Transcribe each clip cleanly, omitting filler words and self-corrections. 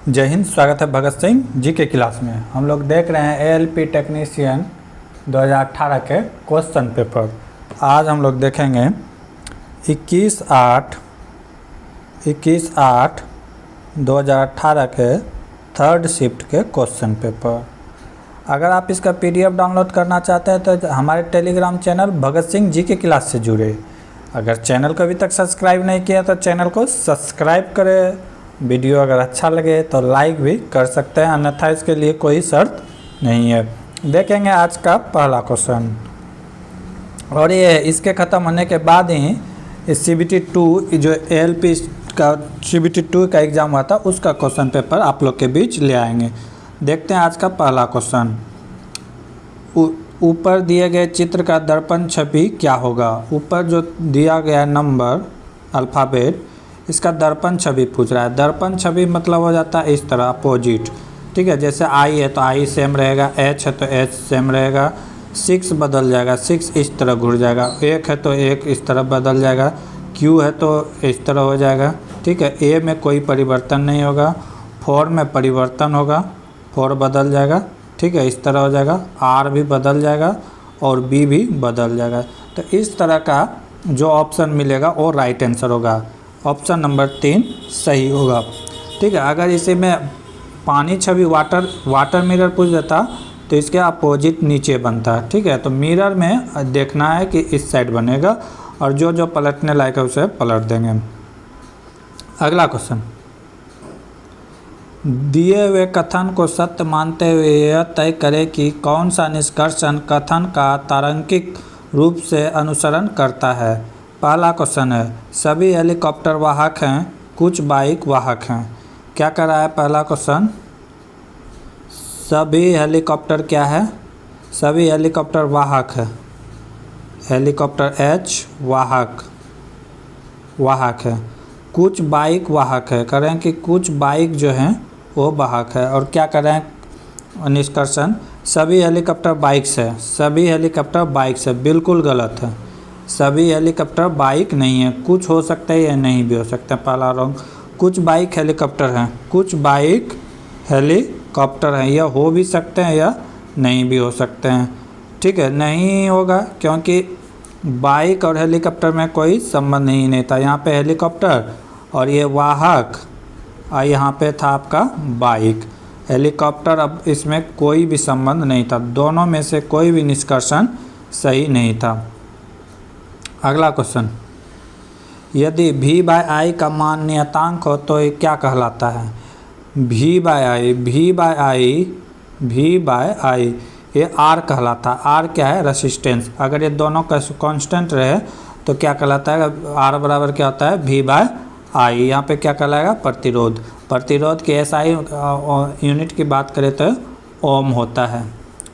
जय हिंद। स्वागत है भगत सिंह जी के क्लास में। हम लोग देख रहे हैं एएलपी टेक्नीशियन 2018 के क्वेश्चन पेपर। आज हम लोग देखेंगे 21/8/2018 के थर्ड शिफ्ट के क्वेश्चन पेपर। अगर आप इसका पीडीएफ डाउनलोड करना चाहते हैं तो हमारे टेलीग्राम चैनल भगत सिंह जी के क्लास से जुड़े। अगर चैनल को अभी तक सब्सक्राइब नहीं किया तो चैनल को सब्सक्राइब करें। वीडियो अगर अच्छा लगे तो लाइक भी कर सकते हैं, अन्यथा इसके लिए कोई शर्त नहीं है। देखेंगे आज का पहला क्वेश्चन, और ये इसके ख़त्म होने के बाद ही इस CBT 2 जो ALP का CBT 2 का एग्ज़ाम हुआ था उसका क्वेश्चन पेपर आप लोग के बीच ले आएंगे। देखते हैं आज का पहला क्वेश्चन। ऊपर दिए गए चित्र का दर्पण छवि क्या होगा। ऊपर जो दिया गया नंबर अल्फ़ाबेट, इसका दर्पण छवि पूछ रहा है। दर्पण छवि मतलब हो जाता है इस तरह अपोजिट, ठीक है। जैसे I है तो I सेम रहेगा, H है तो H सेम रहेगा, 6 बदल जाएगा, 6 इस तरह घुर जाएगा, 1 है तो 1 इस तरह बदल जाएगा, Q है तो इस तरह हो जाएगा, ठीक है। A में कोई परिवर्तन नहीं होगा, 4 में परिवर्तन होगा, 4 बदल जाएगा, ठीक है, इस तरह हो जाएगा, R भी बदल जाएगा और B भी बदल जाएगा। तो इस तरह का जो ऑप्शन मिलेगा वो राइट आंसर होगा। ऑप्शन नंबर 3 सही होगा, ठीक है। अगर इसी में पानी छवि वाटर मिरर पूछ देता तो इसके अपोजिट नीचे बनता है, ठीक है। तो मिरर में देखना है कि इस साइड बनेगा और जो जो पलटने लायक है उसे पलट देंगे। अगला क्वेश्चन, दिए हुए कथन को सत्य मानते हुए यह तय करें कि कौन सा निष्कर्षण कथन का तार्किक रूप से अनुसरण करता है। पहला क्वेश्चन है सभी हेलीकॉप्टर वाहक हैं, कुछ बाइक वाहक हैं। क्या कर रहा है पहला क्वेश्चन, सभी हेलीकॉप्टर क्या है, सभी हेलीकॉप्टर वाहक है, हेलीकॉप्टर H वाहक है, कुछ बाइक वाहक है। करें कि कुछ बाइक जो हैं वो वाहक है। और क्या करें निष्कर्षण, सभी हेलीकॉप्टर बाइक्स है, सभी हेलीकॉप्टर बाइक्स है, बिल्कुल गलत है। सभी हेलीकॉप्टर बाइक नहीं है, कुछ हो सकता है या नहीं भी हो सकता है, पहला रॉन्ग। कुछ बाइक हेलीकॉप्टर हैं, कुछ बाइक हेलीकॉप्टर हैं, यह हो भी सकते हैं या नहीं भी हो सकते हैं, ठीक है। नहीं होगा क्योंकि बाइक और हेलीकॉप्टर में कोई संबंध नहीं था। यहाँ पे हेलीकॉप्टर और ये वाहक और यहाँ पे था आपका बाइक, हेलीकॉप्टर। अब इसमें कोई भी संबंध नहीं था, दोनों में से कोई भी निष्कर्षण सही नहीं था। अगला क्वेश्चन, यदि V/I का मान नियतांक हो तो ये क्या कहलाता है। V/I ये R कहलाता है। R क्या है, रेसिस्टेंस। अगर ये दोनों का कांस्टेंट रहे तो क्या कहलाता है, R बराबर क्या होता है V/I। यहाँ पे क्या कहलाएगा, प्रतिरोध। प्रतिरोध के SI यूनिट की बात करें तो ओम होता है,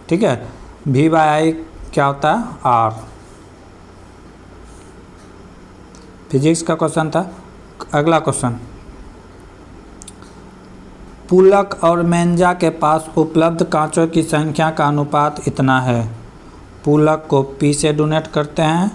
ठीक है। V/I क्या होता है, R। फिजिक्स का क्वेश्चन था। अगला क्वेश्चन, पुलक और मेंजा के पास उपलब्ध कांचों की संख्या का अनुपात इतना है। पुलक को P से डोनेट करते हैं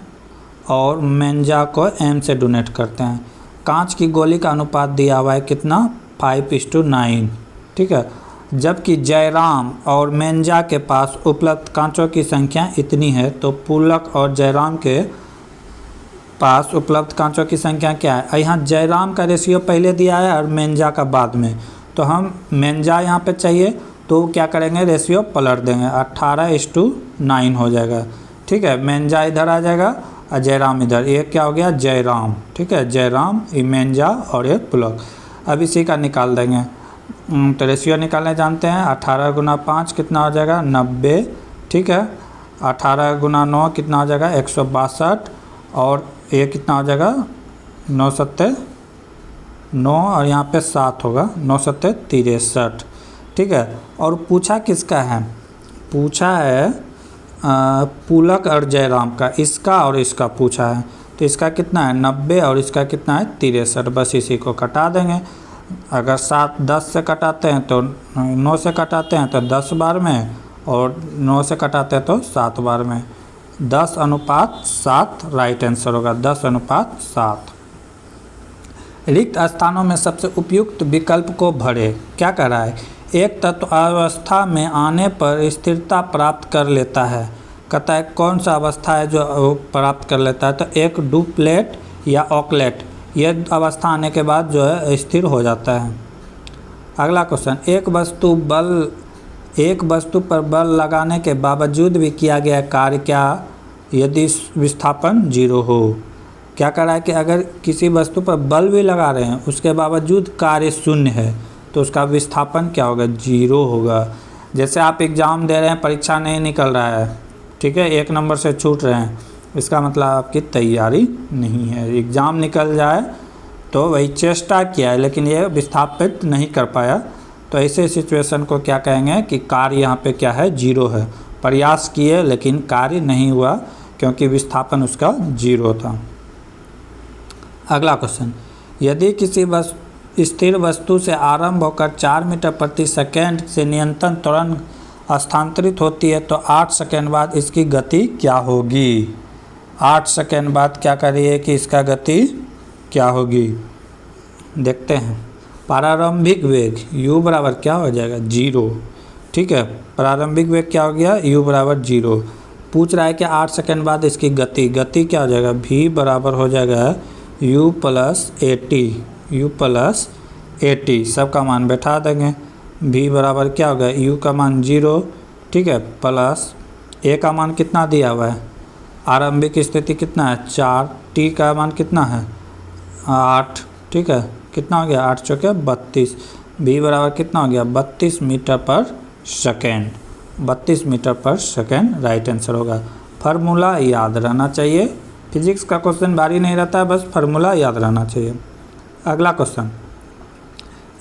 और मेंजा को M से डोनेट करते हैं। कांच की गोली का अनुपात दिया हुआ है कितना, 5:9, ठीक है। जबकि जयराम और मेंजा के पास उपलब्ध कांचों की संख्या इतनी है, तो पुलक और जयराम के पास उपलब्ध कांचों की संख्या क्या है। यहाँ जयराम का रेशियो पहले दिया है और मेंजा का बाद में, तो हम मेंजा यहाँ पे चाहिए तो क्या करेंगे, रेशियो पलट देंगे, 18:9 हो जाएगा, ठीक है। मेंजा इधर आ जाएगा और जयराम इधर, ये क्या हो गया जयराम, ठीक है। जयराम, ये मेंजा और ये पुलक। अब इसी का निकाल देंगे, तो रेशियो निकालने जानते हैं। 18 × 5 कितना हो जाएगा, 90, ठीक है। 18 × 9 कितना हो जाएगा, 162, और ये कितना हो जाएगा 9 और यहाँ पे 7 होगा, 9×7 = 63, ठीक है। और पूछा किसका है, पूछा है पुलक और जयराम का, इसका और इसका पूछा है। तो इसका कितना है 90 और इसका कितना है 63, बस इसी को कटा देंगे। अगर 7 10 से कटाते हैं तो 9 से कटाते हैं तो 10 बार में, और 9 से कटाते हैं तो 7 बार में। 10:7 राइट आंसर होगा, 10:7। रिक्त स्थानों में सबसे उपयुक्त विकल्प को भरें। क्या कर रहा है, एक तत्व अवस्था में आने पर स्थिरता प्राप्त कर लेता है। कहता है कौन सा अवस्था है जो प्राप्त कर लेता है, तो एक डुप्लेट या ऑकलेट, यह अवस्था आने के बाद जो है स्थिर हो जाता है। अगला क्वेश्चन, एक वस्तु पर बल लगाने के बावजूद भी किया गया कार्य क्या यदि विस्थापन 0 हो। क्या कर रहा है कि अगर किसी वस्तु पर बल भी लगा रहे हैं उसके बावजूद कार्य 0 है तो उसका विस्थापन क्या होगा, 0 होगा। जैसे आप एग्ज़ाम दे रहे हैं, परीक्षा नहीं निकल रहा है, ठीक है, 1 नंबर से छूट रहे हैं, इसका मतलब आपकी तैयारी नहीं है। एग्ज़ाम निकल जाए तो वही चेष्टा किया है लेकिन ये विस्थापित नहीं कर पाया, तो ऐसे सिचुएशन को क्या कहेंगे कि कार्य यहाँ पे क्या है, 0 है। प्रयास किए लेकिन कार्य नहीं हुआ क्योंकि विस्थापन उसका 0 था। अगला क्वेश्चन, यदि किसी स्थिर वस्तु से आरंभ होकर 4 मीटर प्रति सेकेंड से निरंतर त्वरण स्थानांतरित होती है तो 8 सेकेंड बाद इसकी गति क्या होगी। 8 सेकेंड बाद क्या करिए कि इसका गति क्या होगी, देखते हैं। प्रारंभिक वेग u बराबर क्या हो जाएगा, 0, ठीक है। प्रारंभिक वेग क्या हो गया, u बराबर 0। पूछ रहा है कि 8 सेकेंड बाद इसकी गति क्या हो जाएगा, v बराबर हो जाएगा u प्लस ए टी, सबका मान बैठा देंगे। v बराबर क्या होगा, u का मान 0, ठीक है, प्लस a का मान कितना दिया हुआ है, आरंभिक स्थिति कितना है 4, t का मान कितना है 8, ठीक है, कितना हो गया 8 चौके 32, v बराबर कितना हो गया 32 मीटर पर सेकेंड, 32 मीटर पर सेकेंड राइट आंसर होगा। फार्मूला याद रहना चाहिए, फिजिक्स का क्वेश्चन भारी नहीं रहता है, बस फार्मूला याद रहना चाहिए। अगला क्वेश्चन,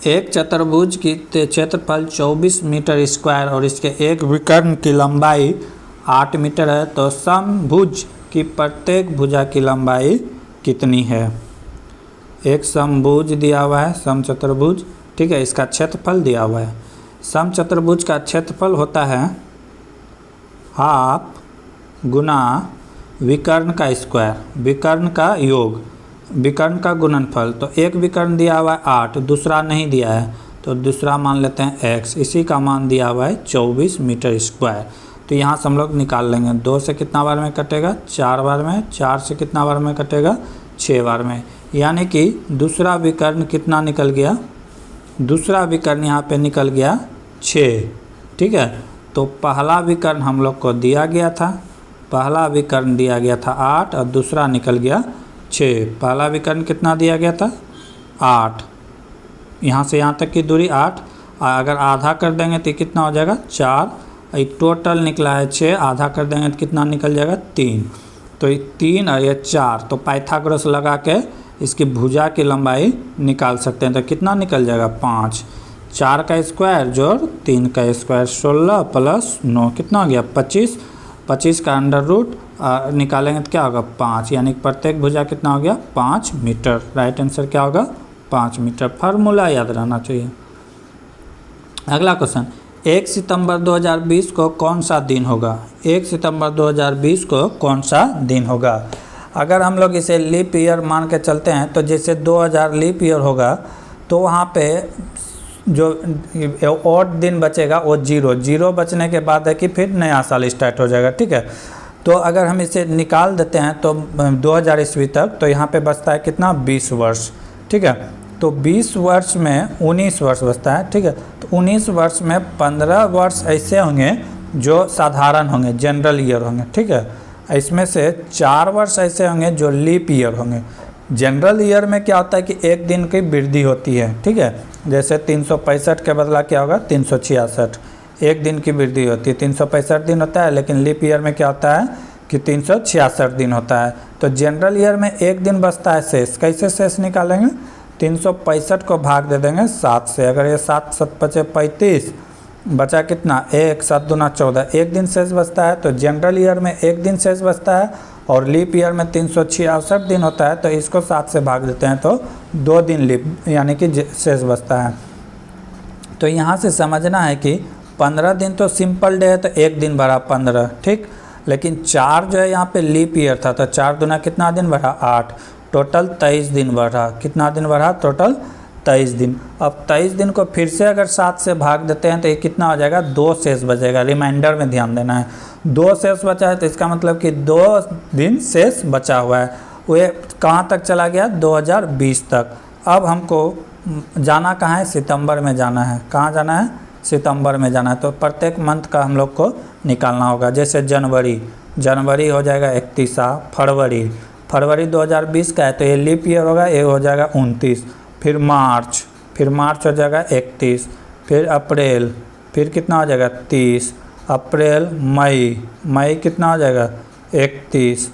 एक चतुर्भुज की क्षेत्रफल 24 मीटर स्क्वायर और इसके एक विकर्ण की लंबाई 8 मीटर है, तो समभुज की प्रत्येक भुजा की लंबाई कितनी है। एक समभुज दिया हुआ है, समचतुर्भुज, ठीक है, इसका क्षेत्रफल दिया हुआ है। समचतुर्भुज का क्षेत्रफल होता है हाफ गुना विकर्ण का स्क्वायर, विकर्ण का योग, विकर्ण का गुणनफल। तो एक विकर्ण दिया हुआ है 8, दूसरा नहीं दिया है तो दूसरा मान लेते हैं x, इसी का मान दिया हुआ है 24 मीटर स्क्वायर। तो यहाँ से हम लोग निकाल लेंगे, 2 से कितना बार में कटेगा 4 बार में, 4 से कितना बार में कटेगा 6 बार में, यानी कि दूसरा विकर्ण कितना निकल गया, दूसरा विकर्ण यहाँ पे निकल गया 6, ठीक है। तो पहला विकर्ण हम लोग को दिया गया था, पहला विकर्ण दिया गया था 8 और दूसरा निकल गया 6। पहला विकर्ण कितना दिया गया था 8, यहाँ से यहाँ तक की दूरी 8, अगर आधा कर देंगे तो कितना हो जाएगा 4, टोटल निकला है 6, आधा कर देंगे तो कितना निकल जाएगा 3। तो ये 3 और ये 4, तो पाइथागोरस लगा के इसकी भुजा की लंबाई निकाल सकते हैं। तो कितना निकल जाएगा 5, 4 का स्क्वायर जोड़ 3 का स्क्वायर, 16 प्लस 9 कितना हो गया 25, 25 का अंडर रूट निकालेंगे तो क्या होगा 5, यानी प्रत्येक भुजा कितना हो गया 5 मीटर। राइट आंसर क्या होगा 5 मीटर। फार्मूला याद रहना चाहिए। अगला क्वेश्चन, 1 सितंबर 2020 को कौन सा दिन होगा। 1 सितंबर 2020 को कौन सा दिन होगा। अगर हम लोग इसे लीप ईयर मान के चलते हैं तो जैसे 2000 लीप ईयर होगा तो वहाँ पे जो और दिन बचेगा वो 0 बचने के बाद है कि फिर नया साल स्टार्ट हो जाएगा, ठीक है। तो अगर हम इसे निकाल देते हैं तो 2000 ईस्वी तक, तो यहाँ पे बचता है कितना 20 वर्ष, ठीक है। तो 20 वर्ष में 19 वर्ष बचता है, ठीक है। तो 19 वर्ष में 15 वर्ष ऐसे होंगे जो साधारण होंगे, जनरल ईयर होंगे, ठीक है। इसमें से 4 वर्ष ऐसे होंगे जो लीप ईयर होंगे। जनरल ईयर में क्या होता है कि एक दिन की वृद्धि होती है, ठीक है। जैसे 365 के बदला क्या होगा 366, एक दिन की वृद्धि होती है। 365 दिन होता है, लेकिन लीप ईयर में क्या होता है कि 366 दिन होता है। तो जनरल ईयर में एक दिन बचता है शेष। कैसे शेष निकालेंगे, 365 को भाग दे देंगे 7 से, अगर ये 7 7 बचे 35, बचा कितना 1 7 दूना 14, एक दिन शेष बचता है। तो जनरल ईयर में एक दिन शेष बचता है और लीप ईयर में 366 दिन होता है, तो इसको 7 से भाग देते हैं तो 2 दिन लीप यानी कि शेष बचता है। तो यहाँ से समझना है कि 15 दिन तो सिंपल डे है तो एक दिन बढ़ा 15, ठीक। लेकिन 4 जो है यहाँ पे लीप ईयर था, तो 4 दूना कितना दिन बढ़ा 8, टोटल 23 दिन बढ़ा। कितना दिन बढ़ा? टोटल 23 दिन। अब 23 दिन को फिर से अगर 7 से भाग देते हैं तो ये कितना हो जाएगा? 2 शेष बचेगा। रिमाइंडर में ध्यान देना है, 2 शेष बचा है तो इसका मतलब कि 2 दिन शेष बचा हुआ है। वो कहाँ तक चला गया? 2020 तक। अब हमको जाना कहाँ है? सितंबर में जाना है। कहाँ जाना है? सितंबर में जाना है। तो प्रत्येक मंथ का हम लोग को निकालना होगा। जैसे जनवरी हो जाएगा 31, फरवरी 2020 का है तो ये लीप ईयर होगा, ये हो जाएगा 29। फिर मार्च हो जाएगा 31, फिर अप्रैल, फिर कितना हो जाएगा? 30, अप्रैल, मई कितना हो जाएगा? 31,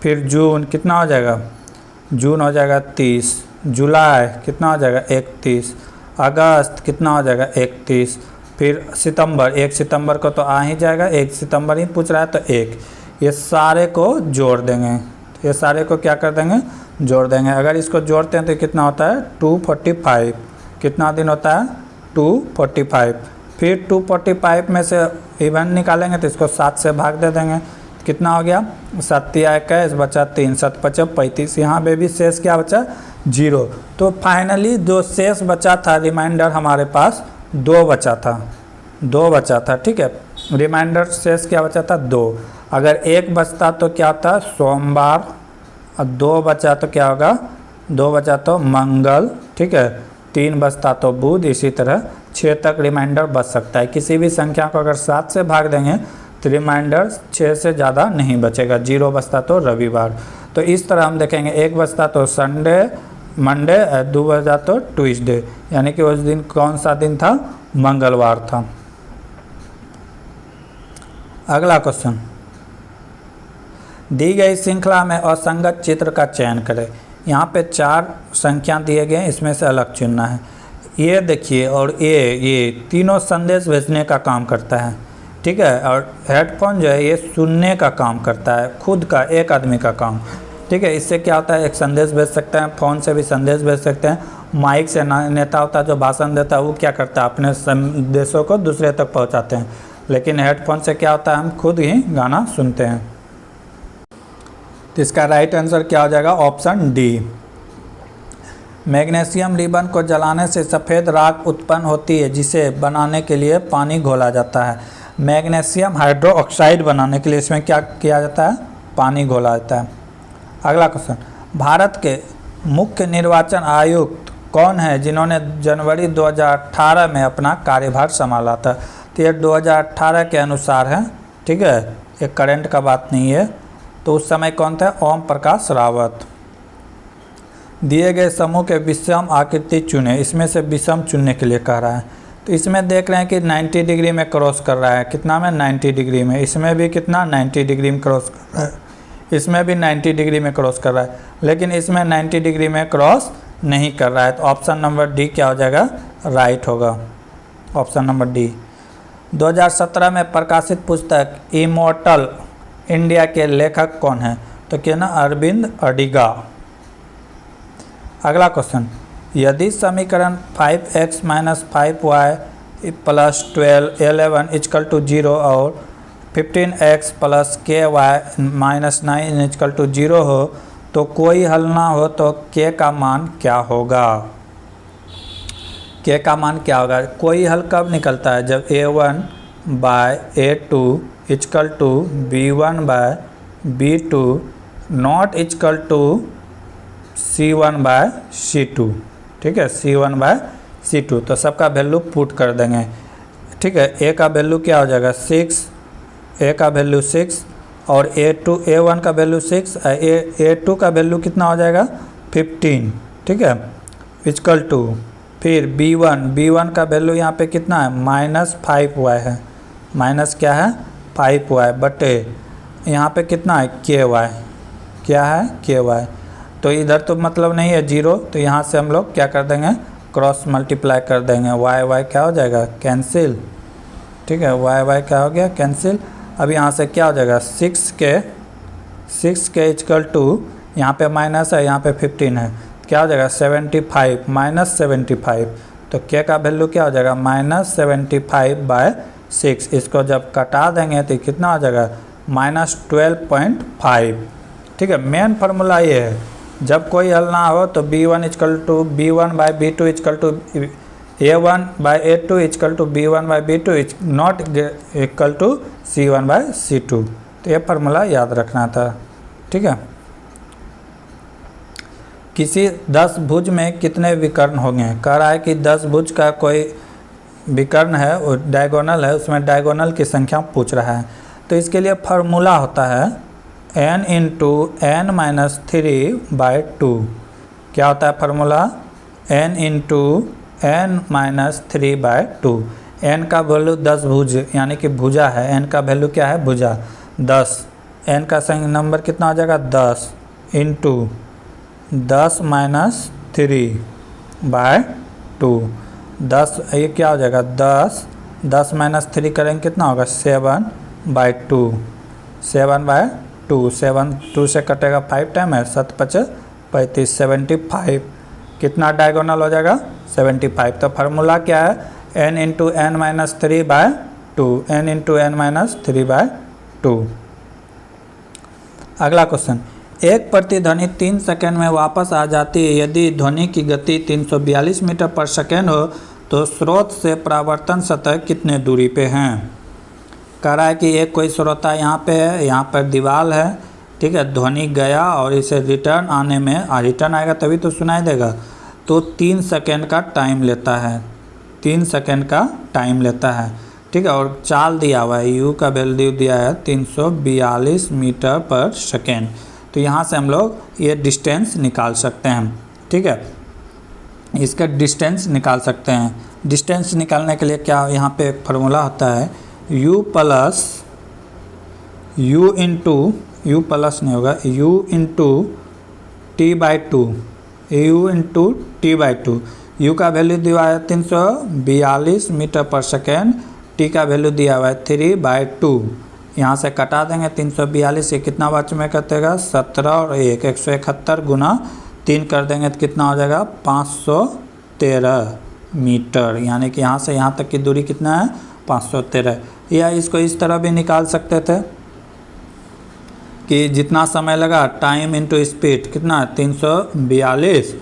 फिर जून कितना हो जाएगा? जून हो जाएगा 30, जुलाई कितना हो जाएगा? 31, अगस्त कितना हो जाएगा? 31, फिर सितंबर, 1 सितंबर को तो आ ही जाएगा, 1 सितंबर ही पूछ रहा है तो 1। ये सारे को जोड़ देंगे, ये सारे को क्या कर देंगे? जोड़ देंगे। अगर इसको जोड़ते हैं तो कितना होता है? 245। कितना दिन होता है? 245। फिर 245 में से इवन निकालेंगे तो इसको 7 से भाग दे देंगे। कितना हो गया? 7 या 21 बचा 3, 7 5 35। यहाँ पे भी शेष क्या बचा? 0। तो फाइनली जो शेष बचा था रिमाइंडर हमारे पास 2 बचा था। ठीक है, रिमाइंडर शेष क्या बचा था? 2। अगर 1 बचता तो क्या होता? सोमवार। और 2 बचा तो क्या होगा? 2 बचा तो मंगल। ठीक है, 3 बचता तो बुध। इसी तरह 6 तक रिमाइंडर बच सकता है। किसी भी संख्या को अगर 7 से भाग देंगे तो रिमाइंडर 6 से ज़्यादा नहीं बचेगा। 0 बचता तो रविवार। तो इस तरह हम देखेंगे, 1 बचता तो संडे, मंडे, 2 बचा तो ट्यूसडे, यानी कि उस दिन कौन सा दिन था? मंगलवार था। अगला क्वेश्चन, दी गई श्रृंखला में असंगत चित्र का चयन करें। यहाँ पे 4 संख्या दिए गए हैं, इसमें से अलग चुनना है। ये देखिए, और ये तीनों संदेश भेजने का काम करता है। ठीक है, और हेडफोन जो है ये सुनने का काम करता है, खुद का एक आदमी का काम। ठीक है, इससे क्या होता है? एक संदेश भेज सकते हैं, फ़ोन से भी संदेश भेज सकते हैं। माइक से नेता होता है जो भाषण देता है वो क्या करता है? अपने संदेशों को दूसरे तक पहुंचाते हैं। लेकिन हेडफोन से क्या होता है? हम खुद ही गाना सुनते हैं। तो इसका राइट आंसर क्या हो जाएगा? Option D. मैग्नीशियम रिबन को जलाने से सफ़ेद राख उत्पन्न होती है, जिसे बनाने के लिए पानी घोला जाता है। मैग्नीशियम हाइड्रोक्साइड बनाने के लिए इसमें क्या किया जाता है? पानी घोला जाता है। अगला क्वेश्चन, भारत के मुख्य निर्वाचन आयुक्त कौन है जिन्होंने जनवरी 2018 में अपना कार्यभार संभाला था? तो ये 2018 के अनुसार है। ठीक है, ये करंट का बात नहीं है। तो उस समय कौन था? ओम प्रकाश रावत। दिए गए समूह के विषम आकृति चुने। इसमें से विषम चुनने के लिए कह रहा है। तो इसमें देख रहे हैं कि 90 डिग्री में क्रॉस कर रहा है। कितना में? 90 डिग्री में। इसमें भी कितना? 90 डिग्री में क्रॉस कर रहा है। इसमें भी 90 डिग्री में क्रॉस कर रहा है, लेकिन इसमें 90 डिग्री में क्रॉस नहीं कर रहा है। तो ऑप्शन नंबर डी क्या हो जाएगा? राइट होगा, ऑप्शन नंबर डी। 2017 में प्रकाशित पुस्तक इमोर्टल इंडिया के लेखक कौन है? तो क्या ना? अरविंद अडिगा। अगला क्वेश्चन, यदि समीकरण 5x - 5y + 11 = 0 और 15x + ky - 9 = 0 हो तो कोई हल ना हो तो k का मान क्या होगा? k का मान क्या होगा? कोई हल कब निकलता है? जब a1/a2 = b1/b2 नॉट = c1/c2। ठीक है, c1/c2। तो सबका वैल्यू पुट कर देंगे। ठीक है, a का वैल्यू क्या हो जाएगा? 6, a का वैल्यू 6 और a1 का वैल्यू 6, a2 का वैल्यू कितना हो जाएगा? 15। ठीक है, = फिर b1 का वैल्यू यहाँ पे कितना है? -5y है। माइनस क्या है? 5y बटे यहाँ पे कितना है? ky। क्या है? ky। तो इधर तो मतलब नहीं है 0, तो यहाँ से हम लोग क्या कर देंगे? क्रॉस मल्टीप्लाई कर देंगे। y क्या हो जाएगा? कैंसिल। ठीक है, y क्या हो गया? कैंसिल। अब यहाँ से क्या हो जाएगा? 6k = यहाँ पे माइनस है, यहाँ पे 15 है, क्या हो जाएगा? 75 - 75। तो k का वैल्यू क्या हो जाएगा? -75/6। इसको जब कटा देंगे तो कितना हो जाएगा? -12.5। ठीक है, मेन फार्मूला ये है, जब कोई हल ना हो तो b1 equal to b1/b2 equal to a1/a2 equal to b1/b2 not equal to c1/c2। तो ये फार्मूला याद रखना था, ठीक है। किसी 10 भुज में कितने विकर्ण होंगे? कह रहा है कि 10 भुज का कोई विकर्ण है और डायगोनल है, उसमें डायगोनल की संख्या पूछ रहा है। तो इसके लिए फार्मूला होता है n इंटू n-3/2। क्या होता है formula? n into n-3/2। n का वैल्यू 10 भुज यानी कि भुजा है, n का वैल्यू क्या है? भुजा 10। n का नंबर कितना हो जाएगा? 10 इंटू 10-3/2। 10 ये क्या हो जाएगा? 10 -3 करेंगे कितना होगा? 7/2। 7/2 7 2 से कटेगा 5 टाइम है, 7 5 35 75। कितना डायगोनल हो जाएगा? 75। तो फार्मूला क्या है? n into n-3/2। n into n-3/2। अगला क्वेश्चन, एक प्रतिध्वनि 3 सेकंड में वापस आ जाती है यदि ध्वनि की गति 342 मीटर पर सेकंड हो तो स्रोत से परावर्तन सतह कितने दूरी पे हैं? कह रहा है कि एक कोई श्रोता यहाँ पे है, यहाँ पर दीवार है, ठीक है। ध्वनि गया और इसे रिटर्न आने में रिटर्न आएगा तभी तो सुनाई देगा, तो 3 सेकंड का टाइम लेता है, 3 सेकंड का टाइम लेता है, ठीक है। और चाल दिया हुआ है, u का वैल्यू दिया है 342 मीटर पर सेकेंड। तो यहाँ से हम लोग ये डिस्टेंस निकाल सकते हैं, ठीक है। इसका डिस्टेंस निकाल सकते हैं। डिस्टेंस निकालने के लिए क्या यहाँ पे एक फार्मूला होता है u प्लस नहीं होगा u into t/2। u into t/2। u का वैल्यू दिया है 342 मीटर पर सेकेंड, t का वैल्यू दिया हुआ है 3/2। यहाँ से कटा देंगे 342 से कितना बच में कटेगा? 17 और 1 171 गुना 3 कर देंगे तो कितना हो जाएगा? 513 मीटर। यानी कि यहाँ से यहाँ तक की दूरी कितना है? 513। या इसको इस तरह भी निकाल सकते थे कि जितना समय लगा टाइम इंटू स्पीड कितना है? 342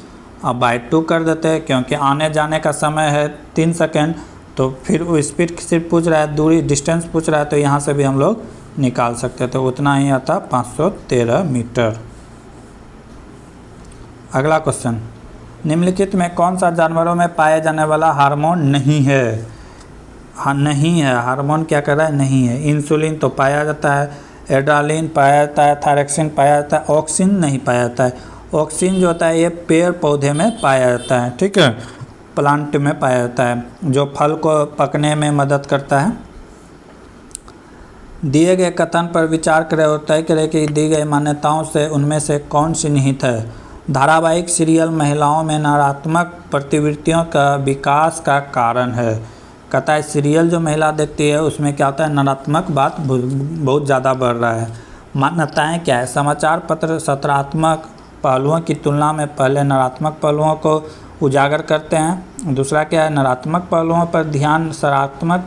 अब बाई 2 कर देते हैं, क्योंकि आने जाने का समय है 3 सेकेंड। तो फिर वो स्पीड सिर्फ पूछ रहा है, दूरी डिस्टेंस पूछ रहा है, तो यहाँ से भी हम लोग निकाल सकते हैं। तो उतना ही आता 513 मीटर। अगला क्वेश्चन, निम्नलिखित में कौन सा जानवरों में पाए जाने वाला हार्मोन नहीं है? हाँ नहीं है, हार्मोन क्या कर रहा है? नहीं है। इंसुलिन तो पाया जाता है, एड्रेनालिन पाया जाता है, थायरॉक्सिन पाया जाता है, ऑक्सिन नहीं पाया जाता है। ऑक्सिन जो होता है ये पेड़ पौधे में पाया जाता है, ठीक है, प्लांट में पाया जाता है, जो फल को पकने में मदद करता है। दिए गए कथन पर विचार करें और तय करें कि दी गई मान्यताओं से उनमें से कौन सी निहित है। धारावाहिक सीरियल महिलाओं में नकारात्मक प्रवृत्तियों का विकास का कारण है। कहता है सीरियल जो महिला देखती है उसमें क्या होता है? नकारात्मक बात बहुत ज़्यादा बढ़ रहा है। मान्यताएँ क्या है? समाचार पत्र सकारात्मक पहलुओं की तुलना में पहले नकारात्मक पहलुओं को उजागर करते हैं। दूसरा क्या है? नकारात्मक पहलुओं पर ध्यान सकारात्मक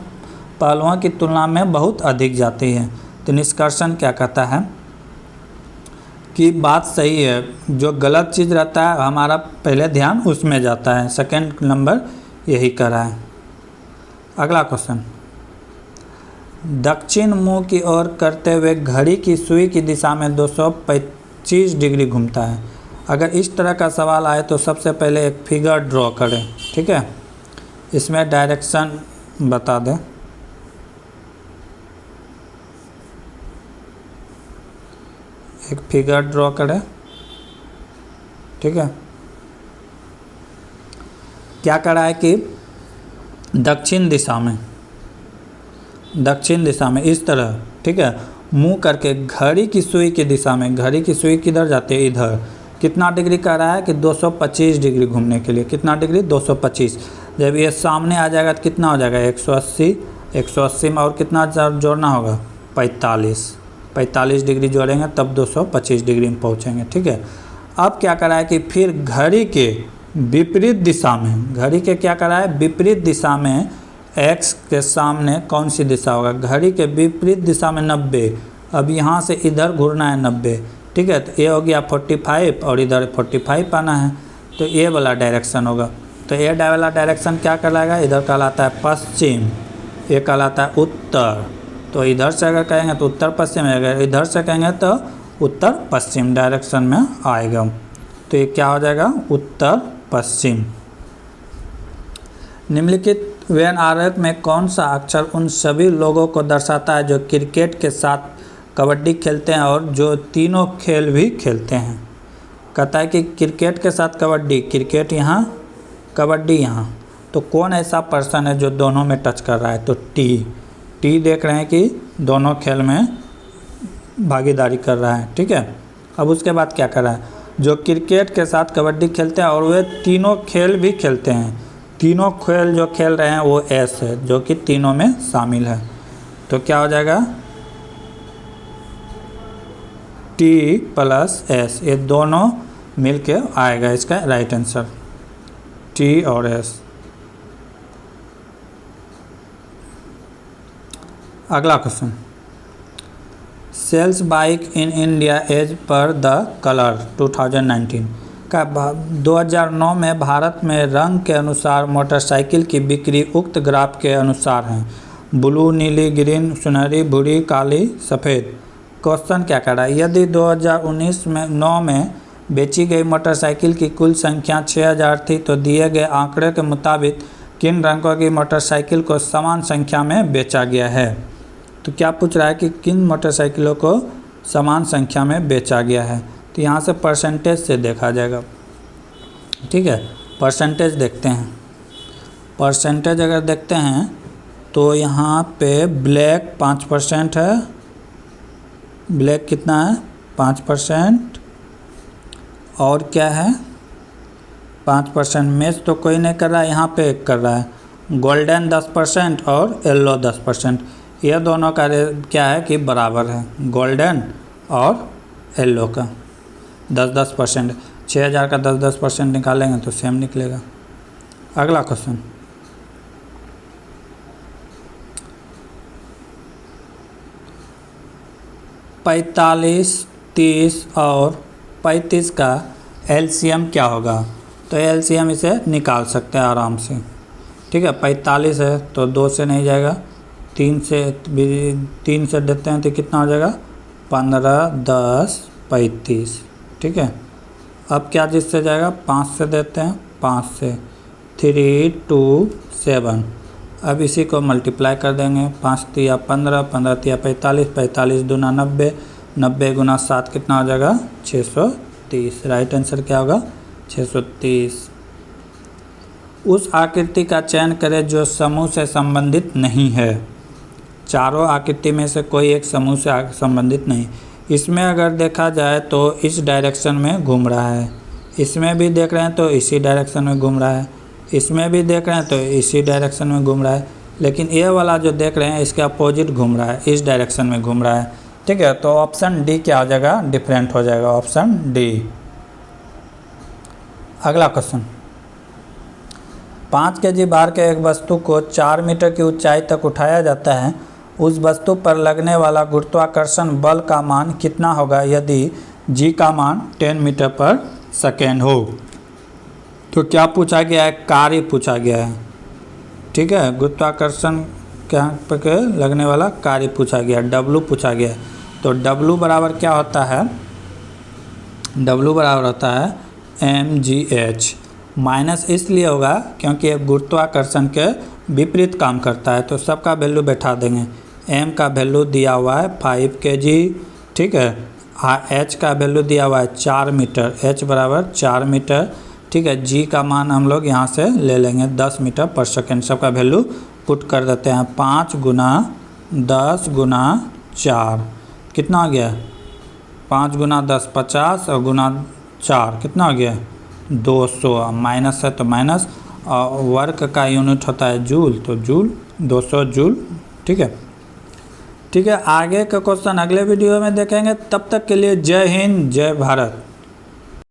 पहलुओं की तुलना में बहुत अधिक जाती है। तो निष्कर्षण क्या कहता है कि बात सही है, जो गलत चीज़ रहता है हमारा पहले ध्यान उसमें जाता है। सेकंड नंबर यही कर रहा है। अगला क्वेश्चन, दक्षिण मुंह की ओर करते हुए घड़ी की सुई की दिशा में 225 डिग्री घूमता है। अगर इस तरह का सवाल आए तो सबसे पहले एक फिगर ड्रॉ करें, ठीक है। इसमें डायरेक्शन बता दें। एक फिगर ड्रॉ करें, ठीक है। क्या कर रहा है कि दक्षिण दिशा में इस तरह, ठीक है, मुंह करके घड़ी की सुई की दिशा में, घड़ी की सुई किधर जाती है? इधर। कितना डिग्री कर रहा है कि 225 डिग्री घूमने के लिए। कितना डिग्री? 225। जब ये सामने आ जाएगा तो कितना हो जाएगा? 180। 180 में और कितना जोड़ना होगा? 45 डिग्री जोड़ेंगे तब 225 डिग्री में पहुँचेंगे, ठीक है। अब क्या करा है कि फिर घड़ी के विपरीत दिशा में, घड़ी के क्या करा है? विपरीत दिशा में x के सामने कौन सी दिशा होगा? घड़ी के विपरीत दिशा में 90। अब यहाँ से इधर घूरना है 90। ठीक है। तो ये हो गया 45 और इधर 45 आना है, तो ये वाला डायरेक्शन होगा। तो ये वाला डायरेक्शन क्या कहलाएगा, इधर कहलाता है पश्चिम, ये कहलाता है उत्तर। तो इधर से अगर कहेंगे तो उत्तर पश्चिम, अगर इधर से कहेंगे तो उत्तर पश्चिम डायरेक्शन में आएगा। तो ये क्या हो जाएगा, उत्तर पश्चिम। निम्नलिखित वेन आरेख में कौन सा अक्षर उन सभी लोगों को दर्शाता है जो क्रिकेट के साथ कबड्डी खेलते हैं और जो तीनों खेल भी खेलते हैं। कहता है कि क्रिकेट के साथ कबड्डी, क्रिकेट यहाँ कबड्डी यहाँ, तो कौन ऐसा पर्सन है जो दोनों में टच कर रहा है, तो टी देख रहे हैं कि दोनों खेल में भागीदारी कर रहा है, ठीक है। अब उसके बाद क्या कर रहा है, जो क्रिकेट के साथ कबड्डी खेलते हैं और वे तीनों खेल भी खेलते हैं, तीनों खेल जो खेल रहे हैं वो एस है, जो कि तीनों में शामिल है। तो क्या हो जाएगा, टी प्लस एस, ये दोनों मिलके आएगा इसका राइट आंसर, टी और एस। अगला question, sales bike in India as per the colour 2019 का 2009 में भारत में रंग के अनुसार मोटरसाइकिल की बिक्री उक्त ग्राफ के अनुसार है, ब्लू, नीली, ग्रीन, सुनहरी, भूरी, काली, सफ़ेद। क्वेश्चन क्या कर रहा है, यदि 2009 में बेची गई मोटरसाइकिल की कुल संख्या 6000 थी तो दिए गए आंकड़े के मुताबिक किन रंगों की मोटरसाइकिल को समान संख्या में बेचा गया है। तो क्या पूछ रहा है कि किन मोटरसाइकिलों को समान संख्या में बेचा गया है, तो यहाँ से परसेंटेज से देखा जाएगा, ठीक है। परसेंटेज देखते हैं, परसेंटेज अगर देखते हैं तो यहाँ पे ब्लैक 5% है, ब्लैक कितना है 5%, और क्या है 5%, मैच तो कोई नहीं कर रहा है, यहाँ पे एक कर रहा है, गोल्डन 10% और येलो 10%, ये दोनों का क्या है कि बराबर है, गोल्डन और येलो का 10-10%, 6000 का 10-10% निकालेंगे तो सेम निकलेगा। अगला क्वेश्चन, पैंतालीस, 30 और 35 का एलसीएम क्या होगा। तो एलसीएम इसे निकाल सकते हैं आराम से, ठीक है। 45 है तो 2 से नहीं जाएगा, 3 से देते हैं तो कितना हो जाएगा 15, 10, 35, ठीक है। अब क्या चीज़ से जाएगा, 5 से देते हैं, 5 से 3, 2, 7। अब इसी को मल्टीप्लाई कर देंगे, 5 तिया 15, 15 तिया 45, 45 दूना 90, 90 गुना 7 कितना हो जाएगा 630। राइट आंसर क्या होगा 630। उस आकृति का चयन करें जो समूह से संबंधित नहीं है। चारों आकृति में से कोई एक समूह से संबंधित नहीं। इसमें अगर देखा जाए तो इस डायरेक्शन में घूम रहा है, इसमें भी देख रहे हैं तो इसी डायरेक्शन में घूम रहा है, इसमें भी देख रहे हैं तो इसी डायरेक्शन में घूम रहा है, लेकिन ये वाला जो देख रहे हैं इसके अपोजिट घूम रहा है, इस डायरेक्शन में घूम रहा है, ठीक है। तो ऑप्शन डी क्या हो जाएगा, डिफरेंट हो जाएगा, ऑप्शन डी। अगला क्वेश्चन, 5 kg भार के एक वस्तु को 4 मीटर की ऊंचाई तक उठाया जाता है, उस वस्तु पर लगने वाला गुरुत्वाकर्षण बल का मान कितना होगा यदि g का मान 10 मीटर पर सेकेंड हो। तो क्या पूछा गया है, कार्य पूछा गया है, ठीक है। गुरुत्वाकर्षण के लगने वाला कार्य पूछा गया, W पूछा गया है। तो W बराबर क्या होता है, W बराबर होता है mgh, माइनस इसलिए होगा क्योंकि ये गुरुत्वाकर्षण के विपरीत काम करता है, तो सबका वैल्यू बैठा देंगे। m का वैल्यू दिया हुआ है 5 kg, ठीक है। h का वैल्यू दिया हुआ है 4 मीटर, h बराबर 4 मीटर, ठीक है। g का मान हम लोग यहाँ से ले लेंगे 10 मीटर पर सेकेंड, सबका वैल्यू पुट कर देते हैं। 5 गुना 10 गुना 4 कितना हो गया, 5 गुना 10 50 और गुना 4 कितना हो गया 200, माइनस है तो माइनस, और वर्क का यूनिट होता है जूल, तो जूल 200 जूल, ठीक है। ठीक है, आगे का क्वेश्चन अगले वीडियो में देखेंगे। तब तक के लिए जय हिंद, जय भारत।